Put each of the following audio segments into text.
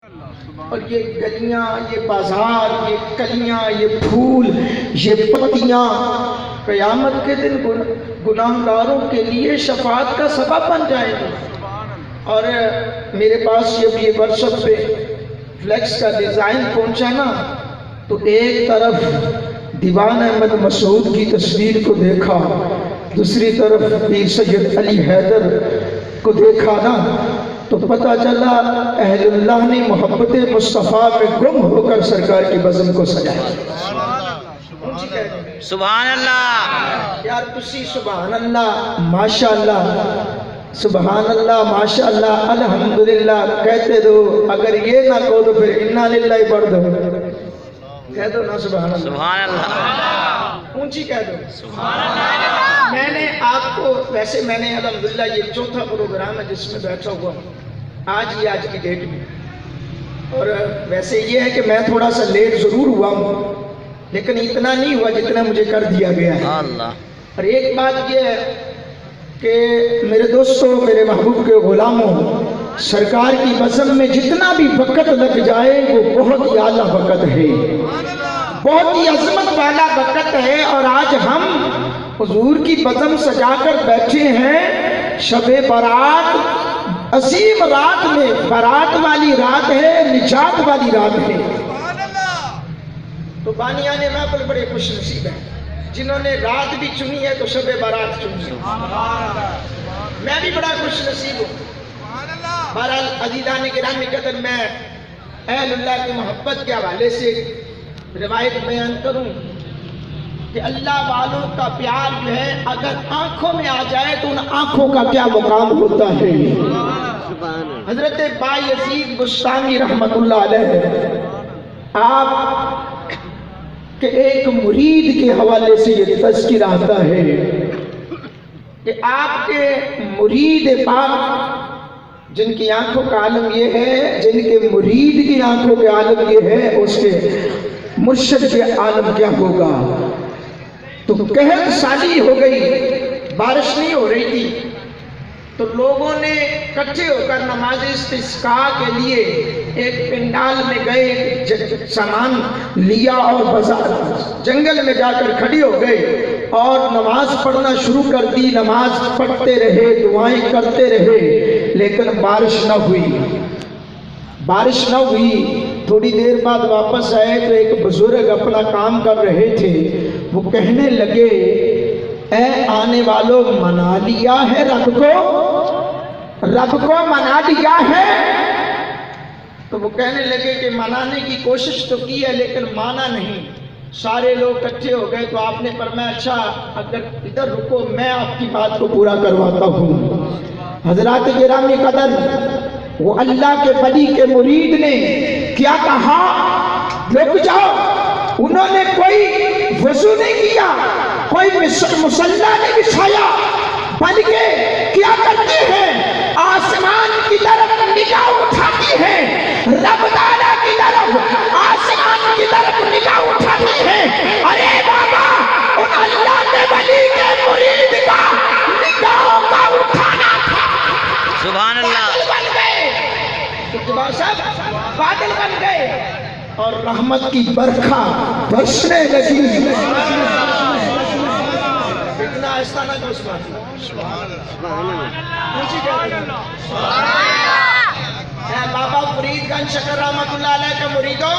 اور یہ گلیاں، یہ بازار، یہ کلیاں، یہ پھول، یہ پتیاں قیامت کے دن گناہگاروں کے لیے شفاعت کا سبب بن جائیں گے۔ اور میرے پاس جب یہ ورشپ پہ فلیکس کا ڈیزائن پہنچا نا تو ایک طرف دیوان احمد مسعود کی تصویر کو دیکھا، دوسری طرف پیر سید علی حیدر کو دیکھا نا تو پتہ چلا اہل اللہ نے محبت مصطفیٰ میں گم ہو کر سرکار کی بزم کو سجایا۔ سبحان اللہ یار تسی سبحان اللہ ماشاءاللہ، سبحان اللہ ماشاءاللہ الحمدللہ کہتے دو، اگر یہ نہ کہو تو پھر انا للہ پڑھ دو، کہہ دو نا سبحان اللہ، سبحان اللہ اونچی کہہ دو سبحان اللہ۔ میں نے آپ کو ویسے میں نے الحمدللہ یہ چوتھا پروگرام ہے جس میں بیٹھا ہوا ہوں آج کی ڈیٹ میں، اور ویسے یہ ہے کہ میں تھوڑا سا لیٹ ضرور ہوا ہوں لیکن اتنا نہیں ہوا جتنا مجھے کر دیا گیا ہے۔ اور ایک بات یہ ہے کہ میرے دوستوں، میرے محبوب کے غلاموں، سرکار کی بزم میں جتنا بھی وقت لگ جائے وہ بہت ہی اعلیٰ وقت ہے، بہت ہی عظمت والا وقت ہے۔ اور آج ہم حضور کی بزم سجا کر بیٹھے ہیں شب برات، عظیم رات میں، برات والی رات ہے، نجات والی رات ہے۔ تو بانیان محفل بڑے خوش نصیب ہیں جنہوں نے رات بھی چنی ہے تو شب برات چنی ہے، میں بھی بڑا خوش نصیب ہوں۔ بہرحال عزیزان گرامی قدر، میں اہل اللہ کی محبت کے حوالے سے روایت بیان کروں کہ اللہ والوں کا پیار جو ہے اگر آنکھوں میں آ جائے تو ان آنکھوں کا کیا مقام ہوتا ہے۔ حضرت بایزید بستامی رحمت اللہ علیہ آپ کہ ایک مرید کے حوالے سے یہ تذکرہ آتا ہے کہ آپ کے مرید پاک جن کی آنکھوں کا عالم یہ ہے، جن کے مرید کی آنکھوں کے عالم یہ ہے، اس کے مرشد کے عالم کیا ہوگا۔ تو قحط سالی ہو گئی، بارش نہیں ہو رہی تھی تو لوگوں نے اکٹھے ہو کر نماز استسقاء کے لیے ایک پنڈال میں گئے، سامان لیا اور بازار جنگل میں جا کر کھڑی ہو گئے اور نماز پڑھنا شروع کر دی۔ نماز پڑھتے رہے، دعائیں کرتے رہے، لیکن بارش نہ ہوئی، بارش نہ ہوئی۔ تھوڑی دیر بعد واپس آئے تو ایک بزرگ اپنا کام کر رہے تھے، وہ کہنے لگے اے آنے والوں، منا لیا ہے رب کو منا لیا ہے؟ تو وہ کہنے لگے کہ منانے کی کوشش تو کی ہے لیکن مانا نہیں۔ سارے لوگ اکٹھے ہو گئے تو آپ نے فرمایا اچھا اگر ادھر رکو میں آپ کی بات کو پورا کرواتا ہوں۔ حضرات گرامی قدر، وہ اللہ کے ولی کے مرید نے کیا کہا؟ رک جاؤ۔ انہوں نے کوئی وضو نہیں کیا، کوئی مصلی نہیں بچھایا، بلکہ کیا کرتے ہیں؟ آسمان کی طرف نگاہ اٹھاتی ہیں، رب تعالیٰ کی طرف، آسمان کی طرف نگاہ اٹھاتی ہیں۔ ارے بابا، ان اللہ کے ولی کے مرید کا نگاہوں کا اٹھانا تھا۔ سبحان اللہ، بادل بن گئے، بادل بن گئے اور رحمت کی برکھا برسنے لگی۔ اتنا ایسا نہ جو سبحان اللہ۔ بابا فرید گنج شکر رحمت اللہ علیہ کا مریدوں،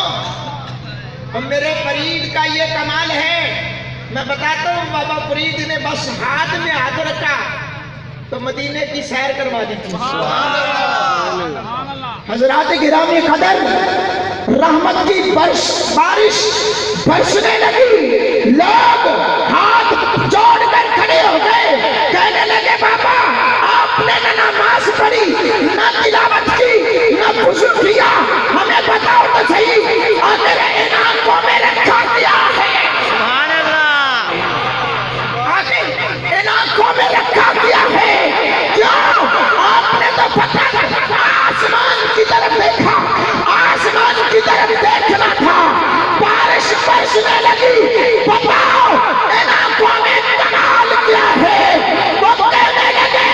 اور میرے فرید کا یہ کمال ہے، میں بتاتا ہوں۔ بابا فرید نے بس ہاتھ میں ہاتھ رکھا تو مدینے کی سیر کروا دی تھی۔ حضرات گرامی قدر، رحمت کی بارش برسنے لگی، لوگ ہاتھ جوڑ کر کھڑے ہو گئے، کہنے لگے بابا آپ نے نہ نماز پڑھی، نہ تلاوت کی، نہ وضو کیا، ہمیں بتاؤ تو صحیح آخر ان آنکھوں میں رکھا کیا ہے؟ سبحان اللہ، آخر ان آنکھوں میں رکھا کیا ہے؟ کیوں؟ آپ نے تو پتہ آسمان کی طرف دیکھا، آسمان کی طرف دیکھنا تھا، بارش برسنے لگی، بتاؤ ان آنکھوں میں کمال کیا ہے؟ وہ کہنے لگے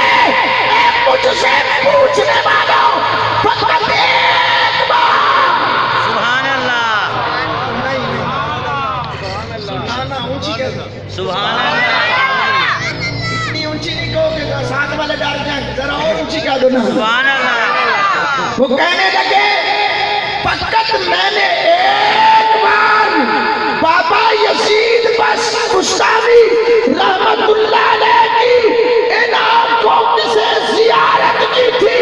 اے مجھ سے پوچھنے والوں، فقط ایک دینا. سبحان اللہ. وہ کہنے لگے فقط میں نے ایک بار بابا یزید بستامی رحمت اللہ علیہ کی ان آنکھوں سے زیارت کی تھی.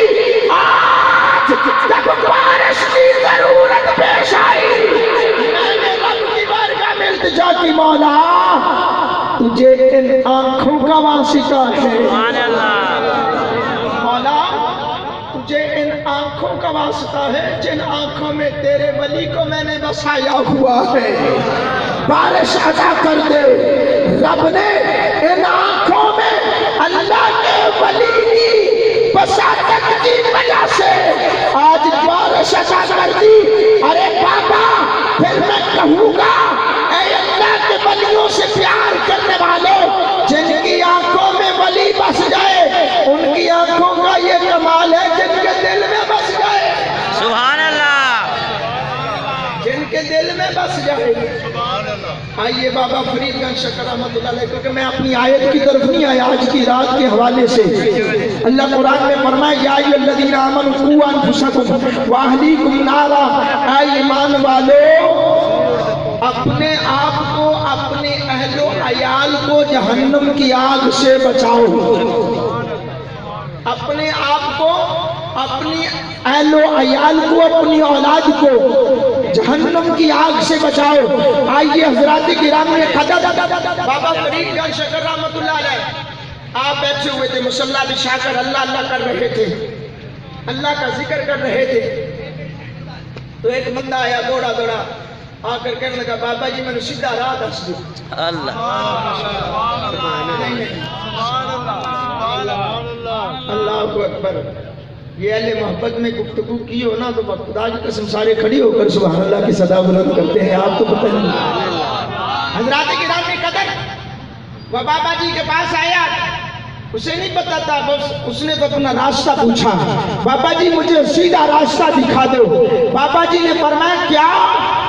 آج جب بارش کی ضرورت پیش آئی میں نے رب کی بارگاہ میں التجا کی مولا تجھے ان آنکھوں کا واسطہ ہے. سبحان اللہ. مولا تجھے ان آنکھوں کا واسطہ ہے جن آنکھوں میں تیرے ولی کو میں نے بسایا ہوا ہے. بارش عطا کر دے. رب نے ان آنکھوں میں اللہ کے ولی کی بساطت کی وجہ سے آج بارش عطا کر دی. ارے بابا پھر میں کہوں گا اے اللہ کے ولیوں سے پیار کرنے والوں جن کی آنکھوں میں ولی بس جائے ان کی آنکھوں کا یہ کمال ہے جن کے دل میں بس جائے. سبحان اللہ. جن کے دل میں بس جائے. آئیے بابا فرید گنج شکر رحمت اللہ علیہ کیونکہ میں اپنی آیت کی طرف نہیں آیا آج کی رات کے حوالے سے. اللہ قرآن میں فرمایا یا ایھا الذین آمنوا قوا انفسکم واہلیکم نارا. اے ایمان والو اپنے آپ کو اپنے اہل و عیال کو جہنم کی آگ سے بچاؤ. اپنے آپ کو اپنی اہل و عیال کو اپنی اولاد کو جہنم کی آگ سے بچاؤ. آئیے حضرات گرامی قدر بابا فرید گنج شکر رحمت اللہ علیہ آپ بیٹھے ہوئے تھے مصلی بچھا کر اللہ اللہ کر رہے تھے اللہ کا ذکر کر رہے تھے تو ایک بندہ آیا دوڑا دوڑا آ کر کہنے لگا بابا جی میں نے سیدھا راہ دس دو. اللہ. اللہ اکبر. یہ اہل محبت میں گفتگو کی ہو نا تو خدا کی قسم سارے کھڑی ہو کر سبحان اللہ کی صدا بلند کرتے ہیں. آپ کو پتہ نہیں. حضرات گرامی قدر وہ بابا جی کے پاس آیا اسے نہیں پتا تھا بس اس نے تو اپنا راستہ پوچھا. بابا جی مجھے سیدھا راستہ دکھا دو. بابا جی نے فرمایا کیا؟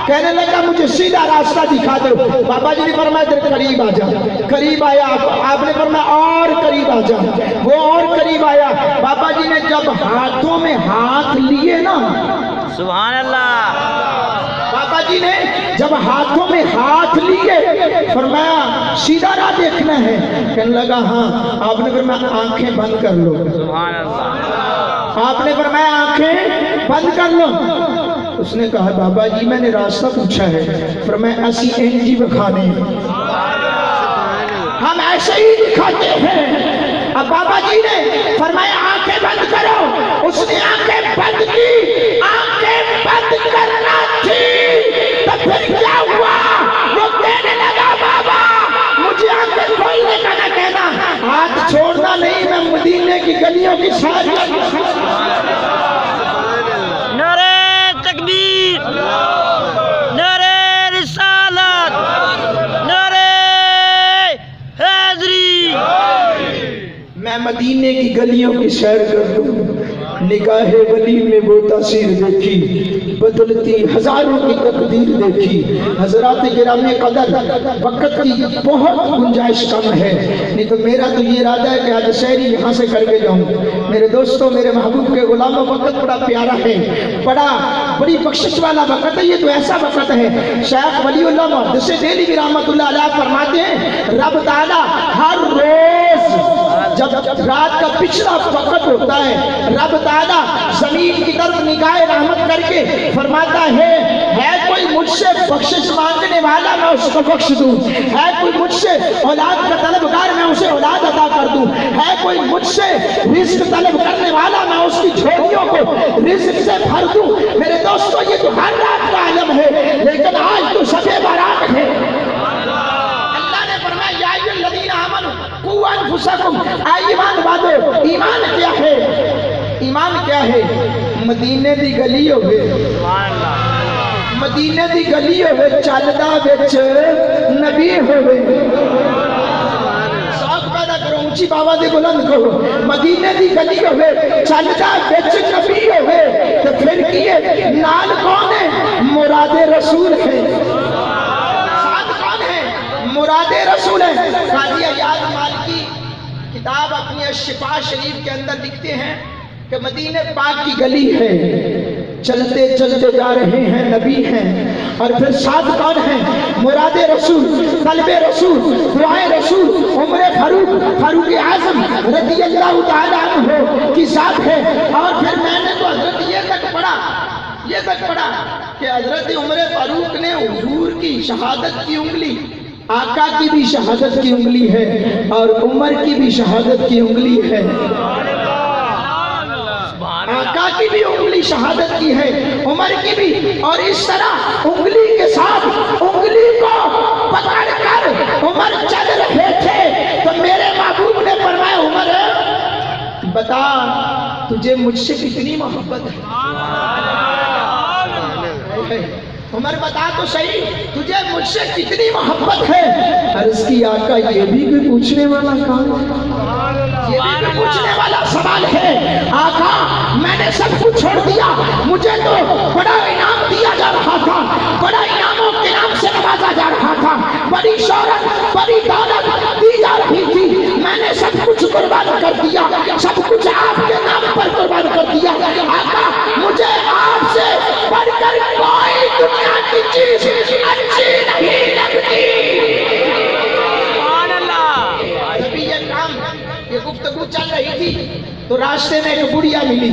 کہنے لگا مجھے سیدھا راستہ دکھا دو. بابا جی نے فرمایا تیرے قریب آ جا. قریب آیا. آپ نے فرمایا اور قریب آ جا. وہ اور قریب آیا. بابا جی نے جب ہاتھوں میں ہاتھ لیے نا سبحان اللہ. بابا جی نے جب ہاتھوں میں ہاتھ لیے فرمایا سیدھا راہ دیکھنا ہے. کہنے لگا ہاں. آپ نے فرمایا آنکھیں بند کر لو. سبحان اللہ. آپ نے فرمایا آنکھیں بند کر لو. اس نے کہا بابا جی میں نے راستہ پوچھا ہے. فرمایا ایسی انجی بکھانے ہم ایسے ہی دکھاتے ہیں. اب بابا جی نے فرمایا آنکھیں بند کرو. اس نے آنکھیں بند کی. آنکھیں بند کرنا تھی تو پھر کیا ہوا؟ وہ کہنے لگا بابا مجھے آنکھیں کھولنے کا نہ کہنا ہاتھ چھوڑنا نہیں میں مدینے کی گلیوں کی ساری نعرہ تکبیر. نعرہ رسالت. نعرہ حیدری. میں مدینے کی گلیوں کی سیر کر دوں. نگاہ ولی میں وہ تاثیر دیکھی بدلتی ہزاروں کی تقدیر دیکھی. حضرات گرامی قدر وقت کی بہت گنجائش کم ہے نہیں تو میرا تو یہ ارادہ ہے کہ آج شہری یہاں سے کر کے جاؤں. میرے دوستوں میرے محبوب کے غلاموں وقت بڑا پیارا ہے. بڑی بخشش والا وقت ہے. یہ تو ایسا وقت ہے شیخ ولی اللہ محدث دہلوی رحمت اللہ علیہ فرماتے ہیں رب تعالی ہر روز جب رات کا پچھلا وقت ہوتا ہے رب تعالیٰ زمین کی طرف نگاہ رحمت کر کے فرماتا ہے کوئی مجھ سے بخشش مانگنے والا میں اس کو بخش دوں. ہے کوئی مجھ سے اولاد کا طلبگار میں اسے اولاد عطا کر دوں. ہے کوئی مجھ سے رزق طلب کرنے والا میں اس کی جھولیوں کو رزق سے بھر دوں. میرے دوستو یہ تو ہر رات کا عالم ہے لیکن آج تو شب برات ہے. اللہ نے فرمایا یا ایھا الذین آمنوا قوا انفسکم. ایمان والو ایمان کیا ہے؟ ایمان کیا ہے؟ مدینے دی گلی ہوئے مدینے دی گلی ہوئے چلدا وچ نبی ہوئے. ساکھ پیدا کرو اونچی بابا دے بلند کرو. مدینے دی گلی ہوئے چلدا وچ نبی ہوئے تو پھر کیے نال کون ہے؟ مراد رسول ہے. ساتھ کون ہے؟ مراد رسول ہے. قاضی ایاز مالکی کتاب اپنی الشفاء شریف کے اندر لکھتے ہیں کہ مدینے پاک کی گلی ہے، چلتے چلتے جا رہے ہیں، نبی ہیں، اور پھر ساتھ کون ہیں؟ مراد رسول، قلب رسول، دعائے رسول، عمر فاروق اعظم رضی اللہ تعالیٰ عنہ کی ذات ہے۔ اور پھر میں نے تو حضرت یہ تک پڑھا کہ حضرت عمر فاروق نے حضور کی شہادت کی انگلی، آقا کی بھی شہادت کی انگلی ہے اور عمر کی بھی شہادت کی انگلی ہے، آقا کی بھی انگلی شہادت کی ہے، عمر کی بھی، اور اس طرح انگلی کے ساتھ انگلی کو پکڑ کر عمر چل رہے تھے تو میرے محبوب نے فرمایا عمر بتا تجھے مجھ سے کتنی محبت ہے؟ عمر بتا تو صحیح تجھے مجھ سے کتنی محبت ہے؟ عرض کی آقا یہ بھی کوئی پوچھنے والا کام ہے، یہ بھی کوئی پوچھنے والا سوال ہے۔ آقا میں نے سب کچھ چھوڑ دیا، مجھے تو بڑا انعام دیا جا رہا تھا، بڑا انعاموں کے نام سے نوازا جا رہا تھا، بڑی شہرت بڑی دولت دی جا رہی تھی، میں نے سب کچھ قربان کر دیا، سب کچھ آپ کے نام پر قربان کر دیا۔ آقا مجھے آپ سے بڑھ کر کوئی دنیا کی چیز اچھی نہیں لگتی۔ سبحان اللہ۔ جبھی یہ گفتگو چل رہی تھی تو راستے میں ایک بڑھیا ملی،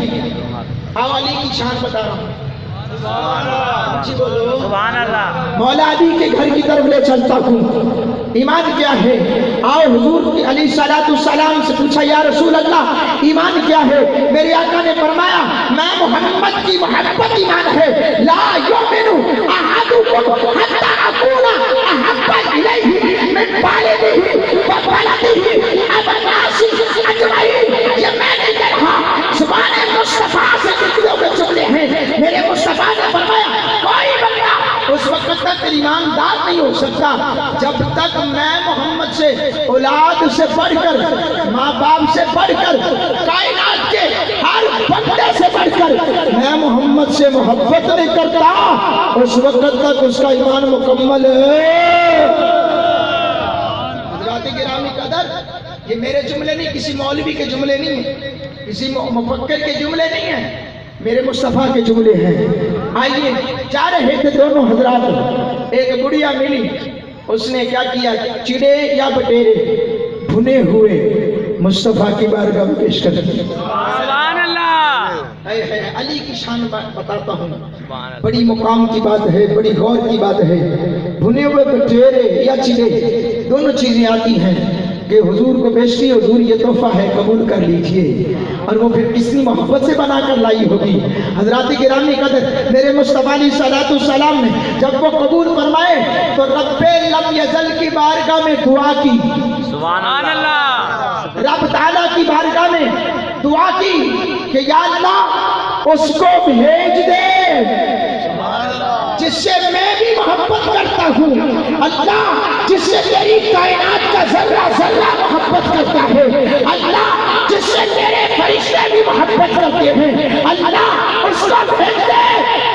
آؤ علی کی شان بتا رہا ہوں، جی بولو سبحان اللہ۔ مولا علی کے گھر کی طرف لے چلتا ہوں، ایمان کیا ہے؟ آؤ حضور علیہ السلام سے پوچھا یا رسول اللہ ایمان کیا ہے؟ میرے آقا نے فرمایا میں محمد کی محبت ایمان ہے، لا یؤمن احدکم حتی اکون احب الیہ من والدہ وولدہ والناس اجمعین۔ یہ میں نے کہا زبان مصطفیٰ سے نکلے ہوئے جملے ہیں، میرے مصطفیٰ نے فرمایا کوئی بندہ اس وقت تک ایماندار نہیں ہو سکتا جب تک میں محمد سے، اولاد سے بڑھ کر، ماں باپ سے بڑھ کر، کائنات کے ہر بندے سے بڑھ کر میں محمد سے محبت نہیں کرتا، اس وقت تک اس کا ایمان مکمل ہے۔ حضرات گرامی قدر یہ میرے جملے نہیں، کسی مولوی کے جملے نہیں ہیں، کسی مفکر کے جملے نہیں ہیں، میرے مصطفیٰ کے جملے ہیں۔ آئیے جا رہے تھے دونوں حضرات، ایک بڑھیا ملی، اس نے کیا کیا؟ چڑے یا بٹیرے بھنے ہوئے مصطفیٰ کی بارگاہ میں پیش کر دیے۔ سبحان اللہ۔ علی کی شان بتاتا ہوں، بڑی مقام کی بات ہے، بڑی غور کی بات ہے۔ بھنے ہوئے بٹیرے یا چڑے دونوں چیزیں آتی ہیں کہ حضور کو پیش کی، حضور یہ تحفہ ہے قبول کر لیجئے، اور وہ پھر کتنی محبت سے بنا کر لائی ہوگی۔ حضرات گرامی قدر میرے مصطفیٰ علیہ السلام نے جب وہ قبول فرمائے تو رب لم یزل کی بارگاہ میں دعا کی، سبحان اللہ۔ رب تعالیٰ کی بارگاہ میں دعا کی کہ یا اللہ اس کو بھیج دے جس سے میں بھی محبت کرتا ہوں، اللہ جس سے تیری کائنات کا ذرہ ذرہ محبت کرتا ہے، اللہ جس سے تیرے فرشتے بھی محبت کرتے ہیں، اللہ اس کو بھیج دے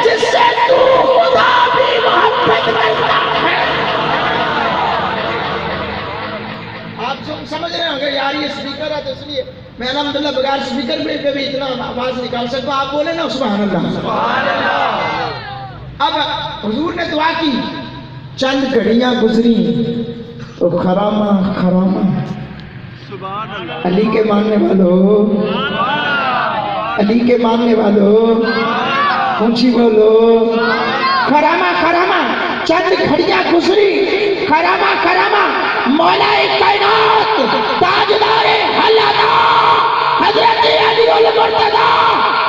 جس سے تو خدا بھی محبت کرتا ہے۔ آپ سمجھ رہے ہوں گے یار یہ سپیکر ہے تو اس لیے میں الحمدللہ بغیر سپیکر پہ بھی اتنا آواز نکال سکتا ہوں، آپ بولے نا سبحان اللہ۔ سبحان اللہ۔ اب حضور نے دعا کی، چند گھڑیاں گزری تو خرامہ علی کے ماننے والوں، علی کے ماننے والوں اونچی بولو، خرامہ چند گھڑیاں گزری، خرامہ مولا کائنات تاجدار حلنا حضرت علی المرتضی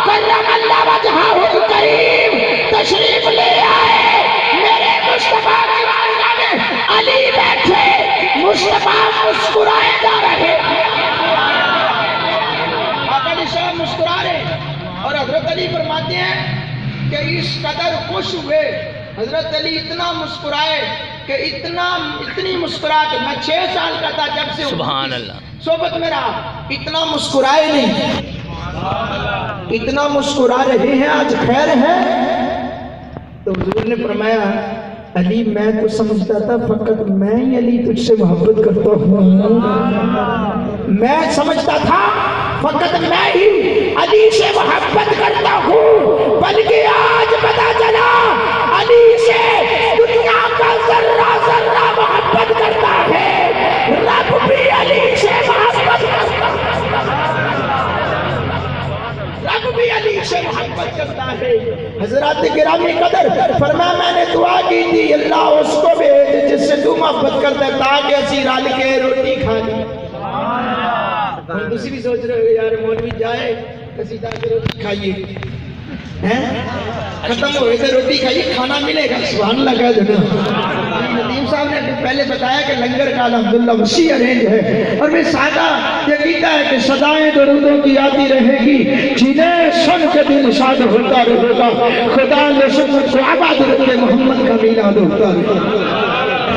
کرم اللہ وجہہ الکریم تشریف لے آئے۔ میرے مصطفیٰ کی بارگاہ میں علی بیٹھے، مصطفیٰ مسکرائے جا رہے، آقا علیہ السلام مسکرا رہے، اور حضرت علی فرماتے ہیں کہ اس قدر خوش ہوئے، حضرت علی اتنا مسکرائے کہ اتنی مسکراہٹ، میں 6 سال کا تھا جب سے سبحان اللہ صحبت میں رہا، اتنا مسکرائے نہیں، اتنا مسکرا رہے ہیں، آج خیر ہے۔ تو حضور نے فرمایا علی میں تو سمجھتا تھا فقط میں ہی علی تجھ سے محبت کرتا ہوں، میں سمجھتا تھا فقط میں ہی علی سے محبت کرتا ہوں، بلکہ آج پتا چلا علی سے دنیا کا ذرہ ذرہ محبت کرتا ہے، رب بھی علی سے محبت کرتا ہے، رب بھی علی سے محبت کرتا ہے۔ حضرات گرامی قدر، فرمایا میں نے دعا کی تھی اللہ اس کو بھیج جس سے تو محبت کرتا ہے تاکہ اسی رل کے روٹی کھا لی۔ اور دوسری بھی سوچ رہے ہو یار مولوی جائے کسی جا کے روٹی کھائیے، ختم ہوئے تو روٹی کھائیے، کھانا ملے گا، سبحان اللہ کہہ دینا۔ ندیم صاحب نے پہلے بتایا کہ لنگر کا الحمدللہ وسیع رینج ہے، اور میں سادہ یہ کہتا ہے کہ صدائیں درودوں کی آتی رہے گی، جنہیں سن کے دل شاد ہوتا رہے گا، خدا نے سن کو آباد رکھے محمد کا میلاد ہوتا رہے گا۔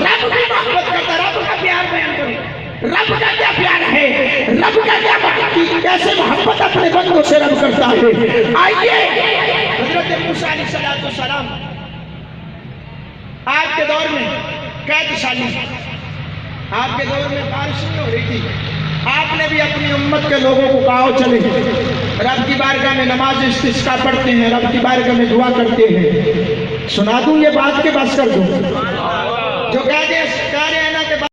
رب کی محبت کرتا، رب کا پیار بیان کرو، رب کا کیا پیار ہے، رب کا کیا کیسے محبت اپنے بندوں سے رب کرتا ہے۔ آئیے حضرت موسیٰ علیہ السلام آج کے دور میں قید سالی، آپ کے دور میں بارش نہیں ہو رہی تھی، آپ نے بھی اپنی امت کے لوگوں کو کہا چلے رب کی بارگاہ میں نماز استسقاء پڑھتے ہیں، رب کی بارگاہ میں دعا کرتے ہیں۔ سنا دوں یہ بات کے بس کر دوں، جو کہہ رہے